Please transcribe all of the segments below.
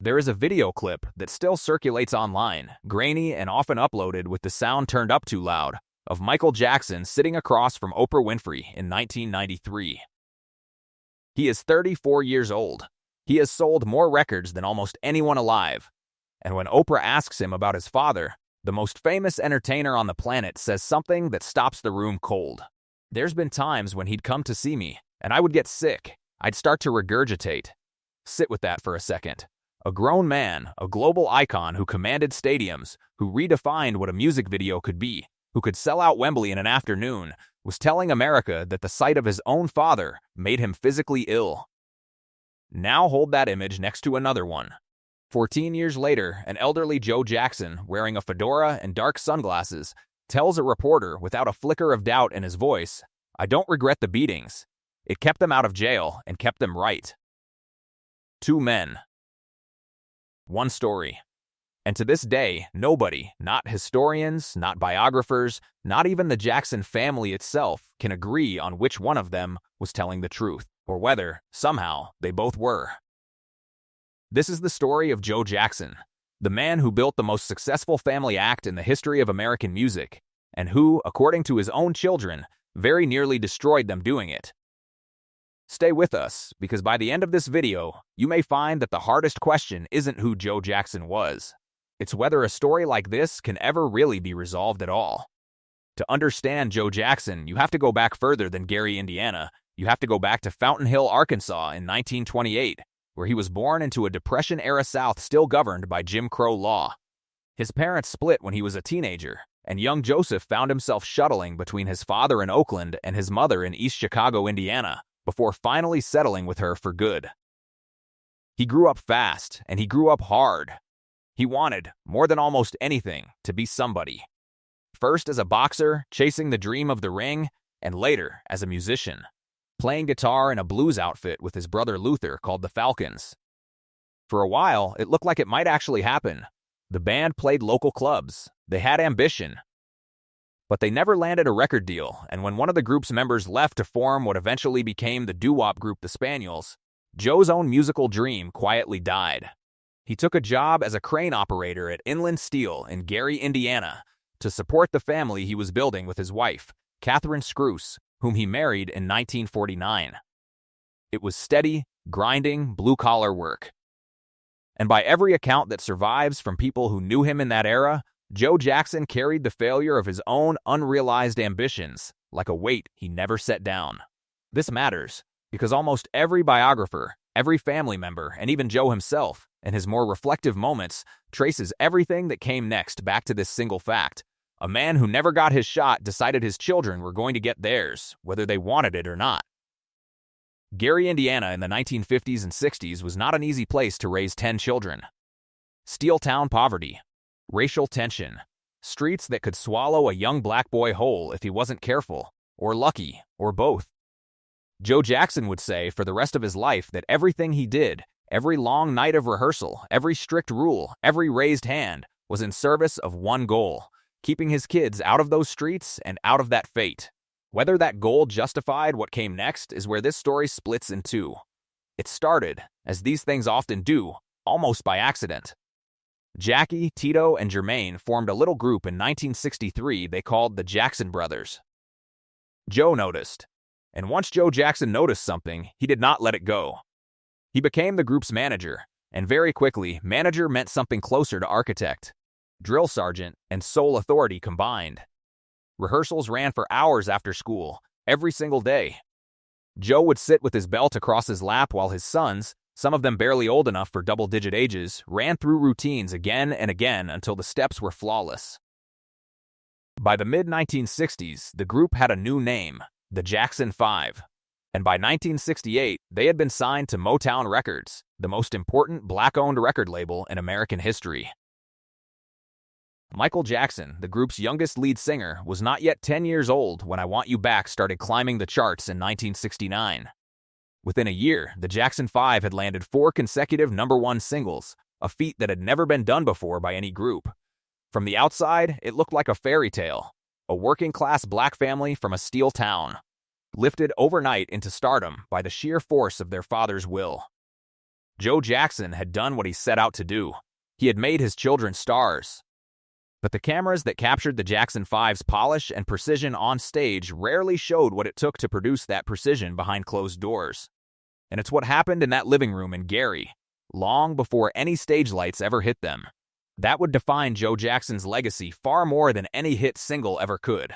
There is a video clip that still circulates online, grainy and often uploaded with the sound turned up too loud, of Michael Jackson sitting across from Oprah Winfrey in 1993. He is 34 years old. He has sold more records than almost anyone alive. And when Oprah asks him about his father, the most famous entertainer on the planet says something that stops the room cold. There's been times when he'd come to see me, and I would get sick. I'd start to regurgitate. Sit with that for a second. A grown man, a global icon who commanded stadiums, who redefined what a music video could be, who could sell out Wembley in an afternoon, was telling America that the sight of his own father made him physically ill. Now hold that image next to another one. 14 years later, an elderly Joe Jackson, wearing a fedora and dark sunglasses, tells a reporter without a flicker of doubt in his voice, "I don't regret the beatings. It kept them out of jail and kept them right." Two men. One story. And to this day, nobody, not historians, not biographers, not even the Jackson family itself, can agree on which one of them was telling the truth, or whether, somehow, they both were. This is the story of Joe Jackson, the man who built the most successful family act in the history of American music, and who, according to his own children, very nearly destroyed them doing it. Stay with us, because by the end of this video, you may find that the hardest question isn't who Joe Jackson was. It's whether a story like this can ever really be resolved at all. To understand Joe Jackson, you have to go back further than Gary, Indiana. You have to go back to Fountain Hill, Arkansas in 1928, where he was born into a Depression-era South still governed by Jim Crow law. His parents split when he was a teenager, and young Joseph found himself shuttling between his father in Oakland and his mother in East Chicago, Indiana, before finally settling with her for good. He grew up fast, and he grew up hard. He wanted, more than almost anything, to be somebody. First as a boxer, chasing the dream of the ring, and later as a musician, playing guitar in a blues outfit with his brother Luther called the Falcons. For a while, it looked like it might actually happen. The band played local clubs. They had ambition. But they never landed a record deal, and when one of the group's members left to form what eventually became the doo-wop group The Spaniels, Joe's own musical dream quietly died. He took a job as a crane operator at Inland Steel in Gary, Indiana, to support the family he was building with his wife, Katherine, whom he married in 1949. It was steady, grinding, blue-collar work. And by every account that survives from people who knew him in that era, Joe Jackson carried the failure of his own unrealized ambitions like a weight he never set down. This matters because almost every biographer, every family member, and even Joe himself, in his more reflective moments, traces everything that came next back to this single fact. A man who never got his shot decided his children were going to get theirs, whether they wanted it or not. Gary, Indiana in the 1950s and 60s was not an easy place to raise 10 children. Steel town poverty, racial tension, streets that could swallow a young black boy whole if he wasn't careful, or lucky, or both. Joe Jackson would say for the rest of his life that everything he did, every long night of rehearsal, every strict rule, every raised hand, was in service of one goal: keeping his kids out of those streets and out of that fate. Whether that goal justified what came next is where this story splits in two. It started, as these things often do, almost by accident. Jackie, Tito, and Jermaine formed a little group in 1963 they called the Jackson Brothers. Joe noticed. And once Joe Jackson noticed something, he did not let it go. He became the group's manager, and very quickly, manager meant something closer to architect, drill sergeant, and sole authority combined. Rehearsals ran for hours after school, every single day. Joe would sit with his belt across his lap while his sons, some of them barely old enough for double-digit ages, ran through routines again and again until the steps were flawless. By the mid-1960s, the group had a new name, the Jackson 5. And by 1968, they had been signed to Motown Records, the most important black-owned record label in American history. Michael Jackson, the group's youngest lead singer, was not yet 10 years old when I Want You Back started climbing the charts in 1969. Within a year, the Jackson 5 had landed 4 consecutive #1 singles, a feat that had never been done before by any group. From the outside, it looked like a fairy tale, a working-class black family from a steel town, lifted overnight into stardom by the sheer force of their father's will. Joe Jackson had done what he set out to do. He had made his children stars. But the cameras that captured the Jackson 5's polish and precision on stage rarely showed what it took to produce that precision behind closed doors. And it's what happened in that living room in Gary, long before any stage lights ever hit them. That would define Joe Jackson's legacy far more than any hit single ever could.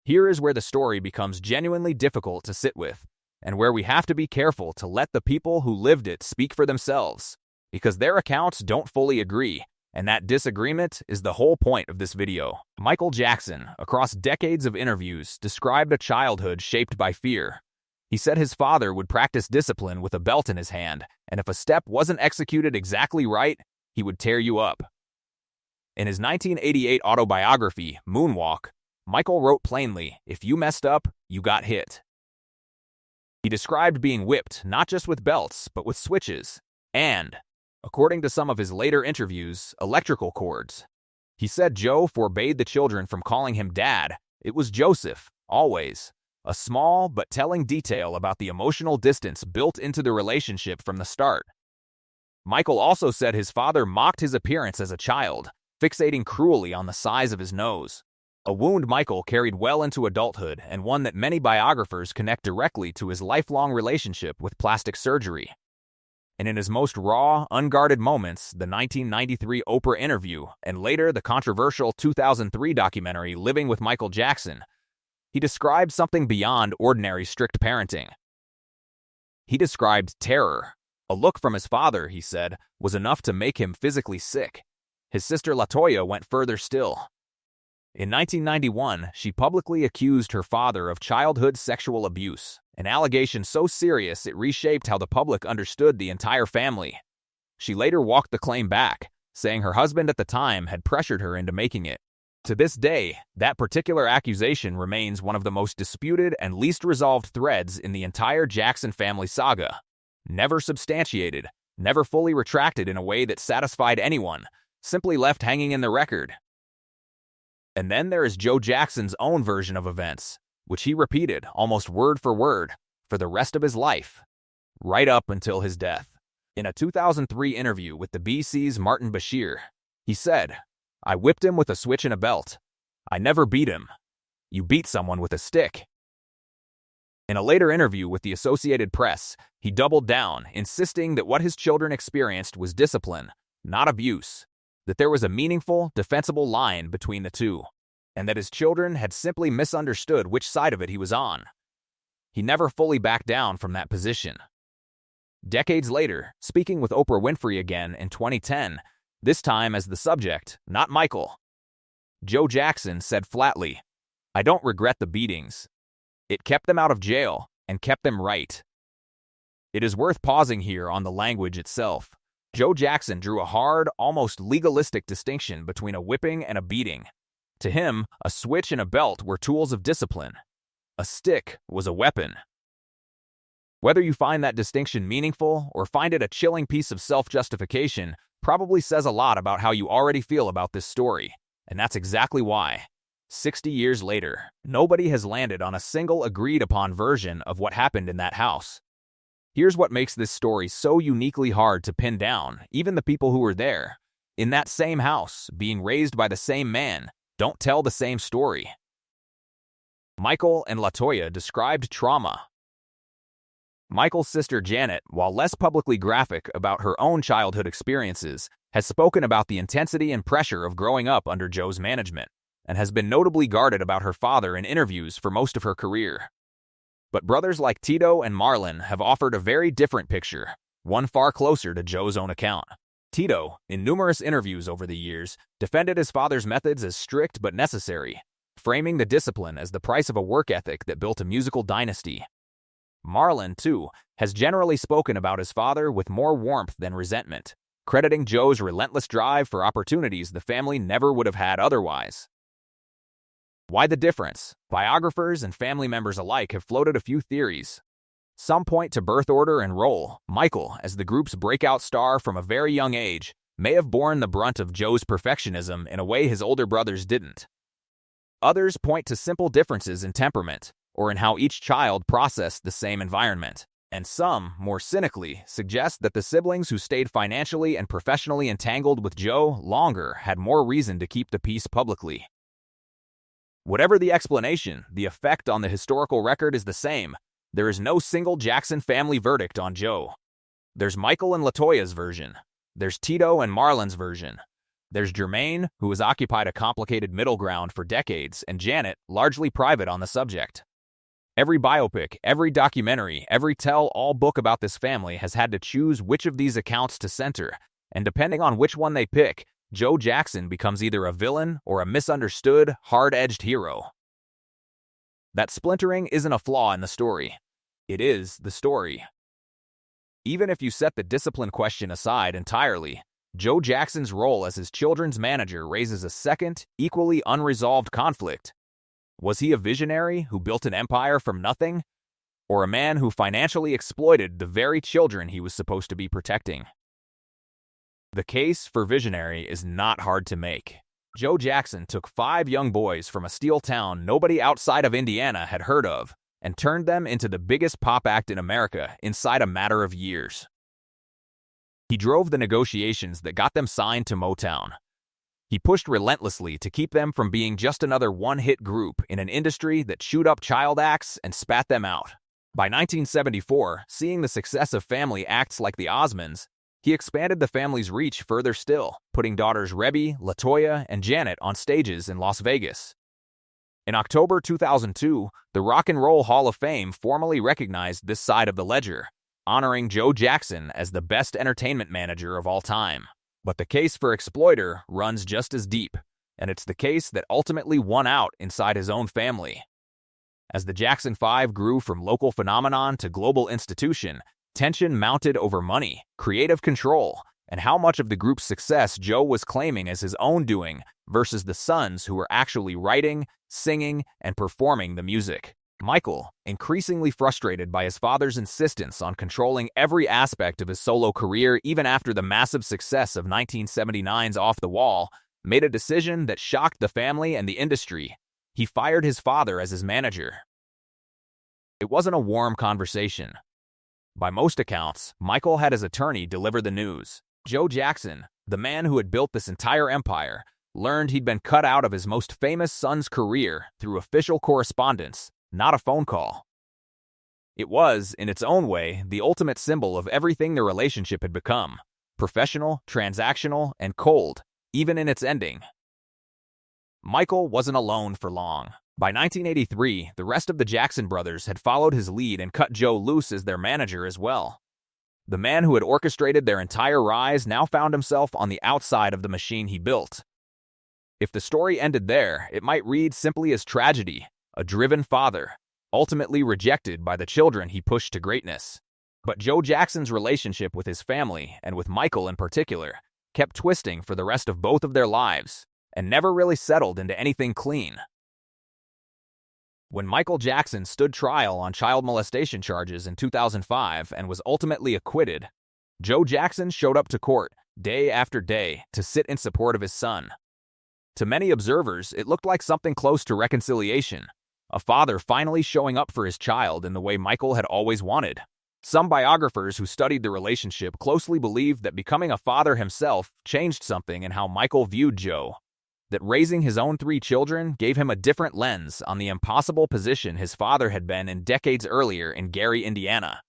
Here is where the story becomes genuinely difficult to sit with, and where we have to be careful to let the people who lived it speak for themselves, because their accounts don't fully agree, and that disagreement is the whole point of this video. Michael Jackson, across decades of interviews, described a childhood shaped by fear. He said his father would practice discipline with a belt in his hand, and if a step wasn't executed exactly right, he would tear you up. In his 1988 autobiography, Moonwalk, Michael wrote plainly, "If you messed up, you got hit." He described being whipped not just with belts, but with switches, and, according to some of his later interviews, electrical cords. He said Joe forbade the children from calling him Dad. It was Joseph, always. A small but telling detail about the emotional distance built into the relationship from the start. Michael also said his father mocked his appearance as a child, fixating cruelly on the size of his nose. A wound Michael carried well into adulthood, and one that many biographers connect directly to his lifelong relationship with plastic surgery. And in his most raw, unguarded moments, the 1993 Oprah interview, and later the controversial 2003 documentary Living with Michael Jackson, he described something beyond ordinary strict parenting. He described terror. A look from his father, he said, was enough to make him physically sick. His sister LaToya went further still. In 1991, she publicly accused her father of childhood sexual abuse, an allegation so serious it reshaped how the public understood the entire family. She later walked the claim back, saying her husband at the time had pressured her into making it. To this day, that particular accusation remains one of the most disputed and least resolved threads in the entire Jackson family saga. Never substantiated, never fully retracted in a way that satisfied anyone, simply left hanging in the record. And then there is Joe Jackson's own version of events, which he repeated almost word for word for the rest of his life, right up until his death. In a 2003 interview with the BC's Martin Bashir, he said, "I whipped him with a switch and a belt. I never beat him. You beat someone with a stick." In a later interview with the Associated Press, he doubled down, insisting that what his children experienced was discipline, not abuse, that there was a meaningful, defensible line between the two, and that his children had simply misunderstood which side of it he was on. He never fully backed down from that position. Decades later, speaking with Oprah Winfrey again in 2010, this time as the subject, not Michael, Joe Jackson said flatly, "I don't regret the beatings. It kept them out of jail and kept them right." It is worth pausing here on the language itself. Joe Jackson drew a hard, almost legalistic distinction between a whipping and a beating. To him, a switch and a belt were tools of discipline. A stick was a weapon. Whether you find that distinction meaningful or find it a chilling piece of self-justification probably says a lot about how you already feel about this story, and that's exactly why. 60 years later, nobody has landed on a single agreed-upon version of what happened in that house. Here's what makes this story so uniquely hard to pin down, even the people who were there, in that same house, being raised by the same man, don't tell the same story. Michael and LaToya described trauma. Michael's sister Janet, while less publicly graphic about her own childhood experiences, has spoken about the intensity and pressure of growing up under Joe's management, and has been notably guarded about her father in interviews for most of her career. But brothers like Tito and Marlon have offered a very different picture, one far closer to Joe's own account. Tito, in numerous interviews over the years, defended his father's methods as strict but necessary, framing the discipline as the price of a work ethic that built a musical dynasty. Marlon, too, has generally spoken about his father with more warmth than resentment, crediting Joe's relentless drive for opportunities the family never would have had otherwise. Why the difference? Biographers and family members alike have floated a few theories. Some point to birth order and role. Michael, as the group's breakout star from a very young age, may have borne the brunt of Joe's perfectionism in a way his older brothers didn't. Others point to simple differences in temperament, or in how each child processed the same environment. And some, more cynically, suggest that the siblings who stayed financially and professionally entangled with Joe longer had more reason to keep the peace publicly. Whatever the explanation, the effect on the historical record is the same. There is no single Jackson family verdict on Joe. There's Michael and LaToya's version. There's Tito and Marlon's version. There's Jermaine, who has occupied a complicated middle ground for decades, and Janet, largely private on the subject. Every biopic, every documentary, every tell-all book about this family has had to choose which of these accounts to center, and depending on which one they pick, Joe Jackson becomes either a villain or a misunderstood, hard-edged hero. That splintering isn't a flaw in the story. It is the story. Even if you set the discipline question aside entirely, Joe Jackson's role as his children's manager raises a second, equally unresolved conflict. Was he a visionary who built an empire from nothing, or a man who financially exploited the very children he was supposed to be protecting? The case for visionary is not hard to make. Joe Jackson took 5 young boys from a steel town nobody outside of Indiana had heard of and turned them into the biggest pop act in America inside a matter of years. He drove the negotiations that got them signed to Motown. He pushed relentlessly to keep them from being just another one-hit group in an industry that chewed up child acts and spat them out. By 1974, seeing the success of family acts like the Osmonds, he expanded the family's reach further still, putting daughters Rebby, LaToya, and Janet on stages in Las Vegas. In October 2002, the Rock and Roll Hall of Fame formally recognized this side of the ledger, honoring Joe Jackson as the best entertainment manager of all time. But the case for exploiter runs just as deep, and it's the case that ultimately won out inside his own family. As the Jackson 5 grew from local phenomenon to global institution, tension mounted over money, creative control, and how much of the group's success Joe was claiming as his own doing versus the sons who were actually writing, singing, and performing the music. Michael, increasingly frustrated by his father's insistence on controlling every aspect of his solo career even after the massive success of 1979's Off the Wall, made a decision that shocked the family and the industry. He fired his father as his manager. It wasn't a warm conversation. By most accounts, Michael had his attorney deliver the news. Joe Jackson, the man who had built this entire empire, learned he'd been cut out of his most famous son's career through official correspondence, not a phone call. It was, in its own way, the ultimate symbol of everything the relationship had become: professional, transactional, and cold, even in its ending. Michael wasn't alone for long. By 1983, the rest of the Jackson brothers had followed his lead and cut Joe loose as their manager as well. The man who had orchestrated their entire rise now found himself on the outside of the machine he built. If the story ended there, it might read simply as tragedy: a driven father, ultimately rejected by the children he pushed to greatness. But Joe Jackson's relationship with his family, and with Michael in particular, kept twisting for the rest of both of their lives, and never really settled into anything clean. When Michael Jackson stood trial on child molestation charges in 2005 and was ultimately acquitted, Joe Jackson showed up to court day after day to sit in support of his son. To many observers, it looked like something close to reconciliation, a father finally showing up for his child in the way Michael had always wanted. Some biographers who studied the relationship closely believed that becoming a father himself changed something in how Michael viewed Joe, that raising his own 3 children gave him a different lens on the impossible position his father had been in decades earlier in Gary, Indiana,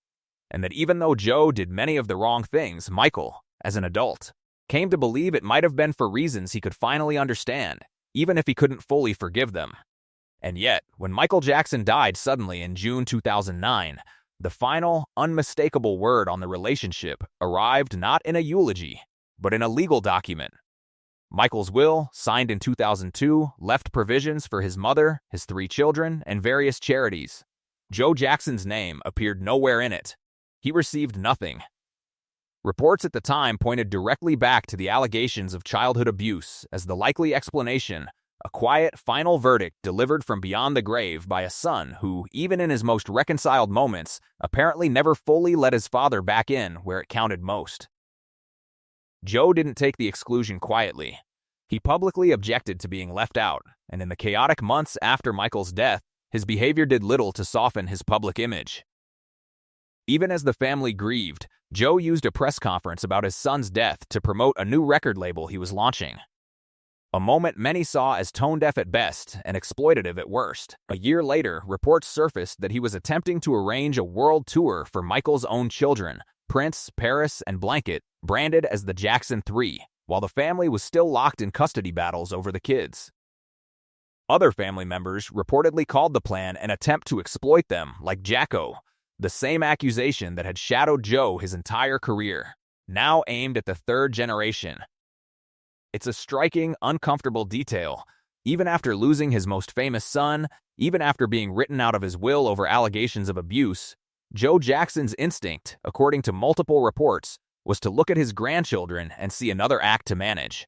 and that even though Joe did many of the wrong things, Michael, as an adult, came to believe it might have been for reasons he could finally understand, even if he couldn't fully forgive them. And yet, when Michael Jackson died suddenly in June 2009, the final, unmistakable word on the relationship arrived not in a eulogy, but in a legal document. Michael's will, signed in 2002, left provisions for his mother, his 3 children, and various charities. Joe Jackson's name appeared nowhere in it. He received nothing. Reports at the time pointed directly back to the allegations of childhood abuse as the likely explanation, a quiet, final verdict delivered from beyond the grave by a son who, even in his most reconciled moments, apparently never fully let his father back in where it counted most. Joe didn't take the exclusion quietly. He publicly objected to being left out, and in the chaotic months after Michael's death, his behavior did little to soften his public image. Even as the family grieved, Joe used a press conference about his son's death to promote a new record label he was launching. A moment many saw as tone-deaf at best and exploitative at worst. A year later, reports surfaced that he was attempting to arrange a world tour for Michael's own children, Prince, Paris, and Blanket, branded as the Jackson 3, while the family was still locked in custody battles over the kids. Other family members reportedly called the plan an attempt to exploit them, like Jacko, the same accusation that had shadowed Joe his entire career, now aimed at the third generation. It's a striking, uncomfortable detail. Even after losing his most famous son, even after being written out of his will over allegations of abuse, Joe Jackson's instinct, according to multiple reports, was to look at his grandchildren and see another act to manage.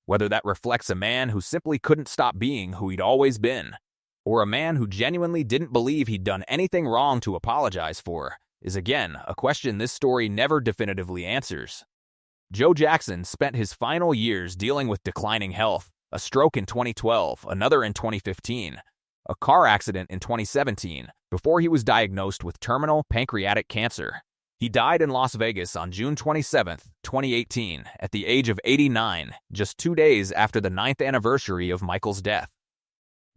Whether that reflects a man who simply couldn't stop being who he'd always been, or a man who genuinely didn't believe he'd done anything wrong to apologize for, is again a question this story never definitively answers. Joe Jackson spent his final years dealing with declining health, a stroke in 2012, another in 2015, a car accident in 2017, before he was diagnosed with terminal pancreatic cancer. He died in Las Vegas on June 27, 2018, at the age of 89, just 2 days after the 9th anniversary of Michael's death.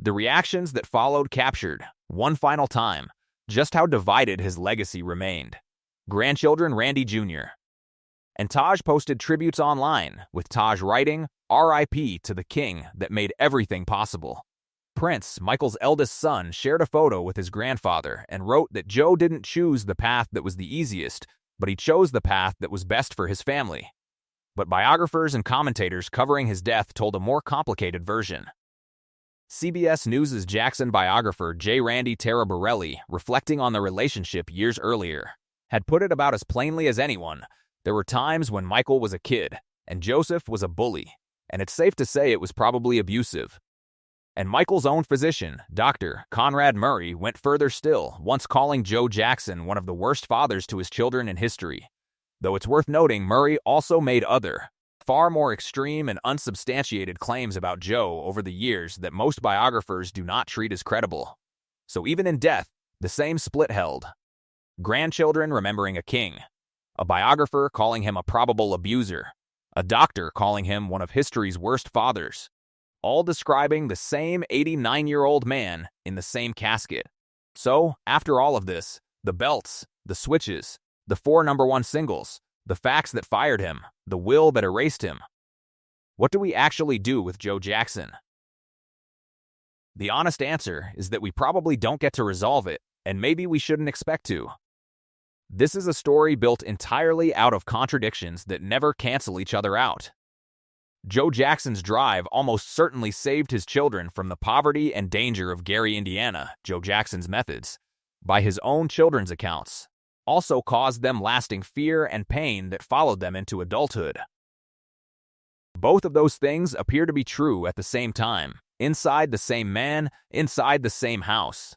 The reactions that followed captured, one final time, just how divided his legacy remained. Grandchildren Randy Jr. And Taj posted tributes online, with Taj writing, "R.I.P. to the king that made everything possible." Prince, Michael's eldest son, shared a photo with his grandfather and wrote that Joe didn't choose the path that was the easiest, but he chose the path that was best for his family. But biographers and commentators covering his death told a more complicated version. CBS News' Jackson biographer J. Randy Taraborelli, reflecting on the relationship years earlier, had put it about as plainly as anyone. There were times when Michael was a kid, and Joseph was a bully, and it's safe to say it was probably abusive. And Michael's own physician, Dr. Conrad Murray, went further still, once calling Joe Jackson one of the worst fathers to his children in history. Though it's worth noting, Murray also made other, far more extreme and unsubstantiated claims about Joe over the years that most biographers do not treat as credible. So even in death, the same split held. Grandchildren remembering a king, a biographer calling him a probable abuser, a doctor calling him one of history's worst fathers, all describing the same 89-year-old man in the same casket. So, after all of this, the belts, the switches, the 4 #1 singles, the facts that fired him, the will that erased him. What do we actually do with Joe Jackson? The honest answer is that we probably don't get to resolve it, and maybe we shouldn't expect to. This is a story built entirely out of contradictions that never cancel each other out. Joe Jackson's drive almost certainly saved his children from the poverty and danger of Gary, Indiana, Joe Jackson's methods, by his own children's accounts, also caused them lasting fear and pain that followed them into adulthood. Both of those things appear to be true at the same time, inside the same man, inside the same house.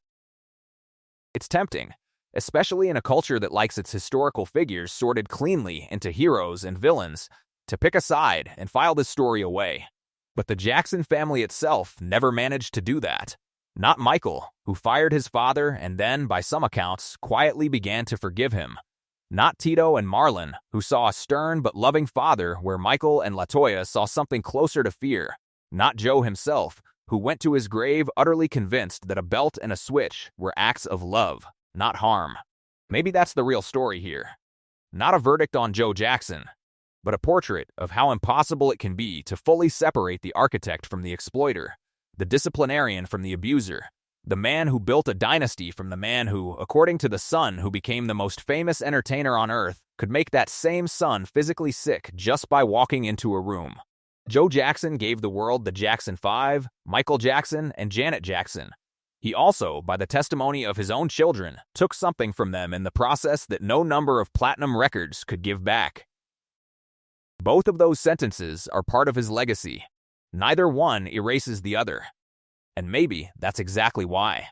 It's tempting, especially in a culture that likes its historical figures sorted cleanly into heroes and villains, to pick a side and file this story away. But the Jackson family itself never managed to do that. Not Michael, who fired his father and then, by some accounts, quietly began to forgive him. Not Tito and Marlon, who saw a stern but loving father where Michael and LaToya saw something closer to fear. Not Joe himself, who went to his grave utterly convinced that a belt and a switch were acts of love, not harm. Maybe that's the real story here. Not a verdict on Joe Jackson, but a portrait of how impossible it can be to fully separate the architect from the exploiter, the disciplinarian from the abuser, the man who built a dynasty from the man who, according to the son who became the most famous entertainer on earth, could make that same son physically sick just by walking into a room. Joe Jackson gave the world the Jackson 5, Michael Jackson, and Janet Jackson. He also, by the testimony of his own children, took something from them in the process that no number of platinum records could give back. Both of those sentences are part of his legacy. Neither one erases the other. And maybe that's exactly why.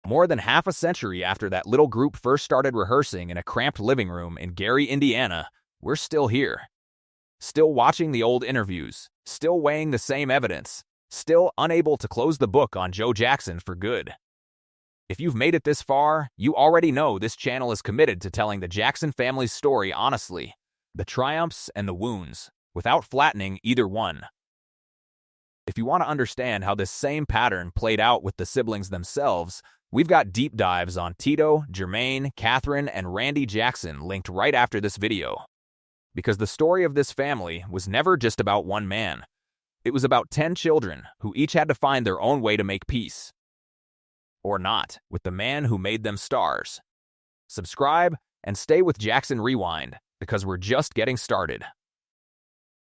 More than half a century after that little group first started rehearsing in a cramped living room in Gary, Indiana, we're still here. Still watching the old interviews, still weighing the same evidence, still unable to close the book on Joe Jackson for good. If you've made it this far, you already know this channel is committed to telling the Jackson family's story honestly, the triumphs and the wounds, without flattening either one. If you want to understand how this same pattern played out with the siblings themselves, we've got deep dives on Tito, Jermaine, Katherine, and Randy Jackson linked right after this video. Because the story of this family was never just about one man. It was about 10 children who each had to find their own way to make peace. Or not, with the man who made them stars. Subscribe and stay with Jackson Rewind, because we're just getting started.